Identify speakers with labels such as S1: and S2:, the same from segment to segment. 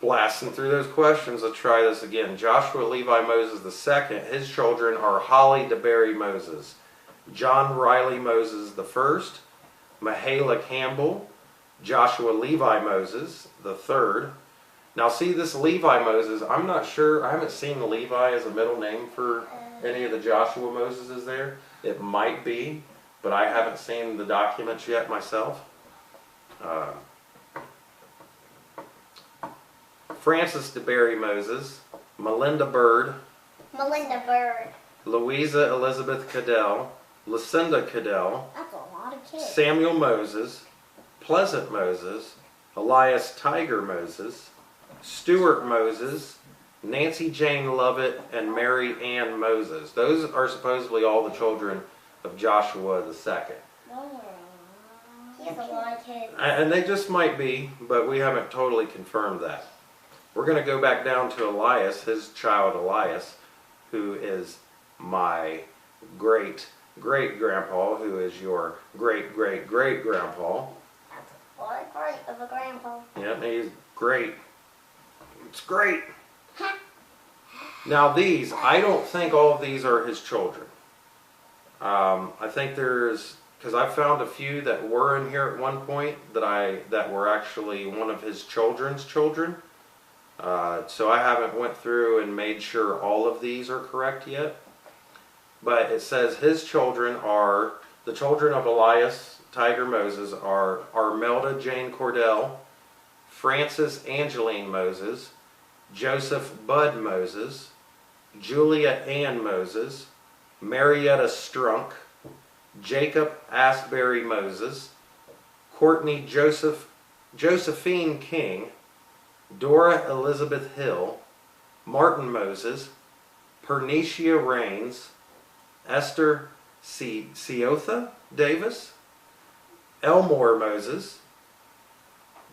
S1: Blasting through those questions, let's try this again. Joshua Levi Moses II, his children are Holly DeBerry Moses, John Riley Moses I, Mahala Campbell, Joshua Levi Moses III. Now see, this Levi Moses, I'm not sure, I haven't seen Levi as a middle name for any of the Joshua Moseses there. It might be, but I haven't seen the documents yet myself. Francis DeBerry Moses, Melinda Bird, Louisa Elizabeth Cadell, Lucinda Cadell,
S2: that's a lot of kids.
S1: Samuel Moses, Pleasant Moses, Elias Tiger Moses, Stuart Moses, Nancy Jane Lovett, and Mary Ann Moses. Those are supposedly all the children of Joshua II.
S2: He has a lot of kids.
S1: And they just might be, but we haven't totally confirmed that. We're going to go back down to Elias, his child Elias, who is my great-great-grandpa, who is your great-great-great-grandpa.
S2: That's a lot great of a grandpa.
S1: Yeah, he's great. It's great. Now these, I don't think all of these are his children. I think there's, because I found a few that were in here at one point that were actually one of his children's children. So I haven't went through and made sure all of these are correct yet. But it says his children are, the children of Elias Tiger Moses are Armelda Jane Cordell, Frances Angeline Moses, Joseph Bud Moses, Julia Ann Moses, Marietta Strunk, Jacob Asbury Moses, Courtney Josephine King, Dora Elizabeth Hill, Martin Moses, Pernicia Rains, Esther Ciotha Davis, Elmore Moses,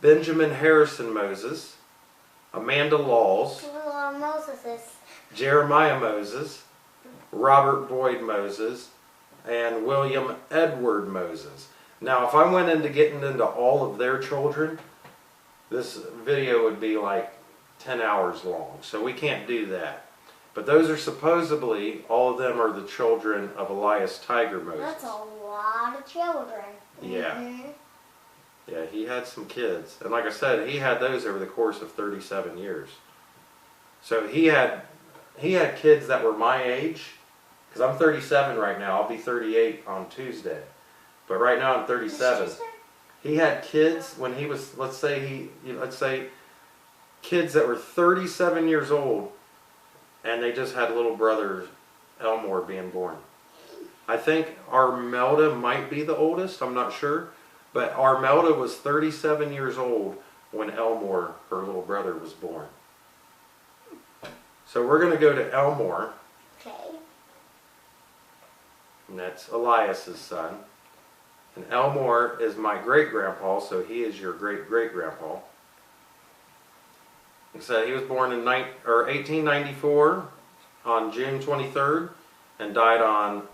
S1: Benjamin Harrison Moses, Amanda Laws, Jeremiah Moses, Robert Boyd Moses, and William Edward Moses. Now, if I went into getting into all of their children, this video would be like 10 hours long, so we can't do that. But those are supposedly, all of them are the children of Elias Tiger Moses.
S2: That's a lot of children.
S1: Yeah. Yeah, he had some kids. And like I said, he had those over the course of 37 years. So he had kids that were my age, because I'm 37 right now. I'll be 38 on Tuesday. But right now I'm 37. He had kids when he was, let's say kids that were 37 years old, and they just had little brother Elmore being born. I think Armelda might be the oldest, I'm not sure, but Armelda was 37 years old when Elmore, her little brother, was born. So we're going to go to Elmore.
S2: Okay.
S1: And that's Elias's son. And Elmore is my great-grandpa, so he is your great-great-grandpa. He said he was born in 1894 on June 23rd and died on...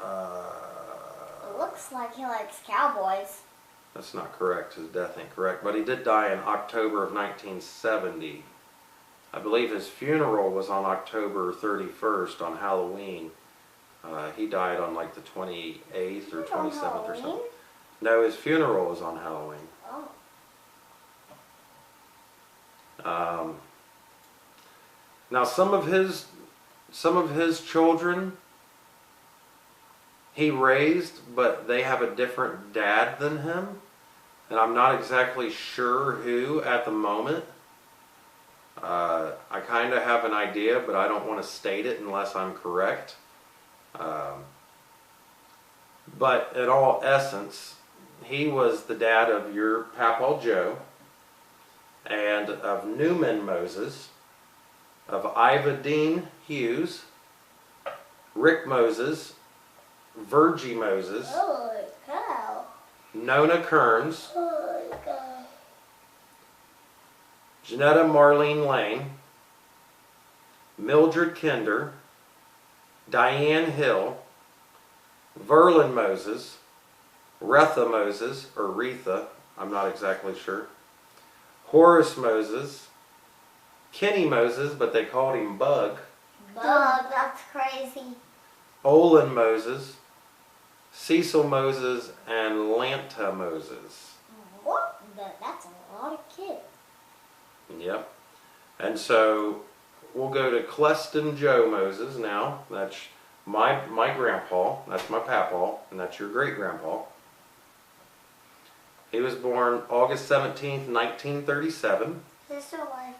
S2: It looks like he likes cowboys.
S1: That's not correct. His death ain't correct. But he did die in October of 1970. I believe his funeral was on October 31st on Halloween. He died on like the 28th or 27th or something. No, his funeral was on Halloween.
S2: Oh.
S1: Now some of his children he raised, but they have a different dad than him, and I'm not exactly sure who at the moment. I kind of have an idea, but I don't want to state it unless I'm correct. But in all essence, he was the dad of your Papaw Joe, and of Newman Moses, of Iva Dean Hughes, Rick Moses, Virgie Moses,
S2: Holy cow.
S1: Nona Kearns,
S2: Holy cow.
S1: Janetta Marlene Lane, Mildred Kinder, Diane Hill, Verlin Moses, Retha Moses, or Retha, I'm not exactly sure, Horace Moses, Kenny Moses, but they called him Bug.
S2: Bug, that's crazy.
S1: Olin Moses, Cecil Moses, and Lanta Moses.
S2: What? That's a lot of kids.
S1: Yep. And so we'll go to Cleston Joe Moses now. That's my grandpa. That's my papaw, and that's your great grandpa. He was born August 17th, 1937.
S2: Is this still alive?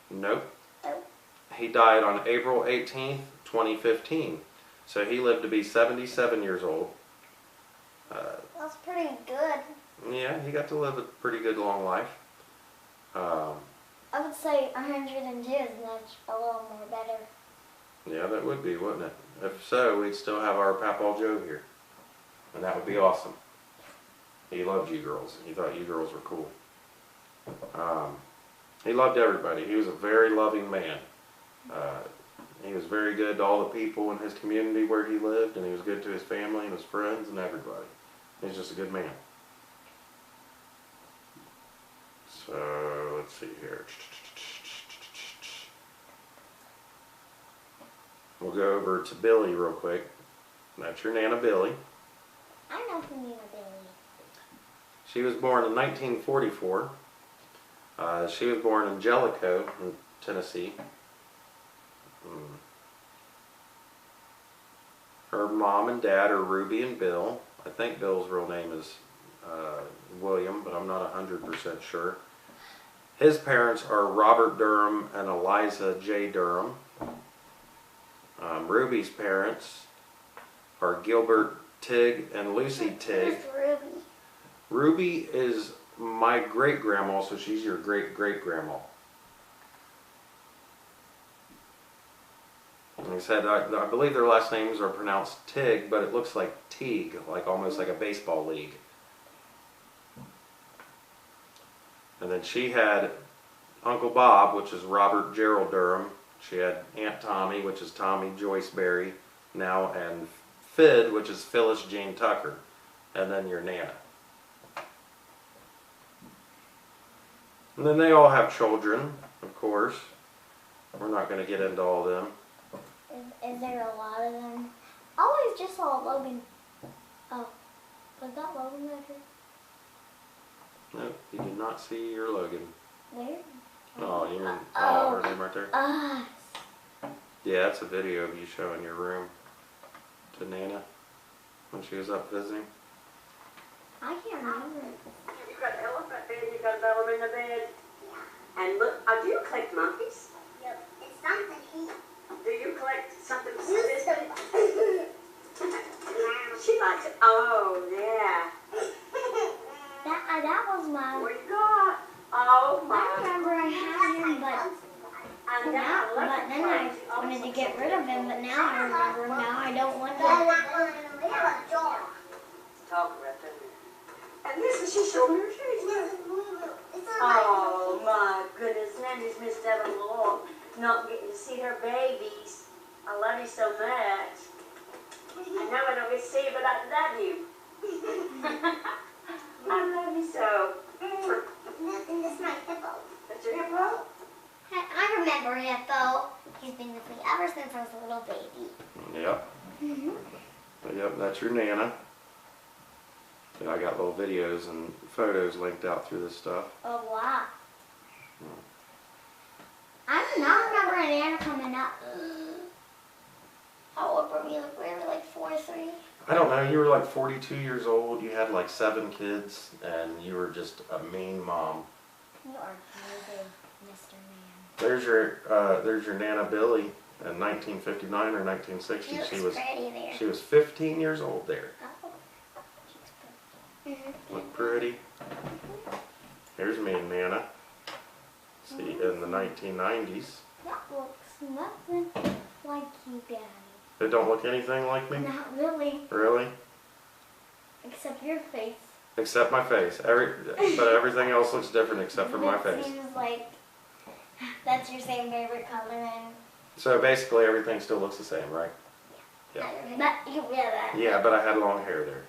S1: Nope.
S2: Oh.
S1: He died on April 18th, 2015. So he lived to be 77 years old.
S2: That's pretty good.
S1: Yeah, he got to live a pretty good long life.
S2: I would say 102 is much a little more better.
S1: Yeah, that would be, wouldn't it? If so, we'd still have our Papaw Joe here. And that would be awesome. He loved you girls. He thought you girls were cool. He loved everybody. He was a very loving man. He was very good to all the people in his community where he lived, and he was good to his family and his friends and everybody. He's just a good man. So, let's see here. We'll go over to Billy real quick. That's your Nana Billy.
S2: I know who Nina Billy.
S1: She was born in 1944. She was born in Jellicoe, in Tennessee. Her mom and dad are Ruby and Bill. I think Bill's real name is William, but I'm not 100% sure. His parents are Robert Durham and Eliza J. Durham. Ruby's parents are Gilbert Tigg and Lucy Tigg.
S2: Who's Ruby?
S1: Ruby is my great-grandma, so she's your great-great-grandma. Like I said, I believe their last names are pronounced Tigg, but it looks like Teague, like almost like a baseball league. And then she had Uncle Bob, which is Robert Gerald Durham. She had Aunt Tommy, which is Tommy Joyce Berry now, and Fid, which is Phyllis Jean Tucker. And then your Nana. And then they all have children, of course. We're not going to get into all of them.
S2: Is there a lot of them? I always just saw Logan. Oh, was that Logan right here?
S1: Nope, you did not see your Logan.
S2: Where?
S1: Oh, you mean, her name right there?
S2: Us.
S1: Yeah, that's a video of you showing your room to Nana when she was up visiting.
S2: I can't remember.
S3: You got an elephant bed, you got a ballerina bed. Yeah. And look, do you collect monkeys?
S2: Yep. It's something he
S3: Do you collect something
S2: used
S3: specific?
S2: to.
S3: She likes it. Oh, yeah.
S2: That was my.
S3: What you got? Oh, my.
S2: I remember I had him, but
S3: And
S2: then I wanted to get rid of him. But now I remember him. Now I don't want to.
S3: Talk right there. And listen, she's showing her shoes. Oh, my goodness. Nanny's missed out on the lot. Not getting to see her babies. I love you so much. I know I don't get to see you, but I love you. I love you so.
S2: And this is my hippo.
S3: That's your hippo?
S2: I remember Hippo. He's been with me ever since I was a little baby.
S1: Yep. Yep, that's your Nana. Yeah, I got little videos and photos linked out through this stuff.
S2: Oh, wow. I do not remember an Nana coming up. How old were we? Like, we were like 4 or 3.
S1: I don't know, you were like 42 years old, you had like 7 kids, and you were just a mean mom.
S2: You are good, Mr. Man.
S1: There's your Nana Billy in 1959 or 1960.
S2: She looks pretty there.
S1: She was 15 years old there.
S2: Oh, she's pretty.
S1: Look pretty. Here's me and Nana. See, in the 1990s.
S2: That looks nothing like you, Daddy.
S1: It don't look anything like me?
S2: Not really.
S1: Really?
S2: Except your face.
S1: Except my face. But everything else looks different except for my face.
S2: It seems like that's your same favorite color and...
S1: So basically everything still looks the same, right? Yeah.
S2: But you wear that.
S1: Yeah, but I had long hair there.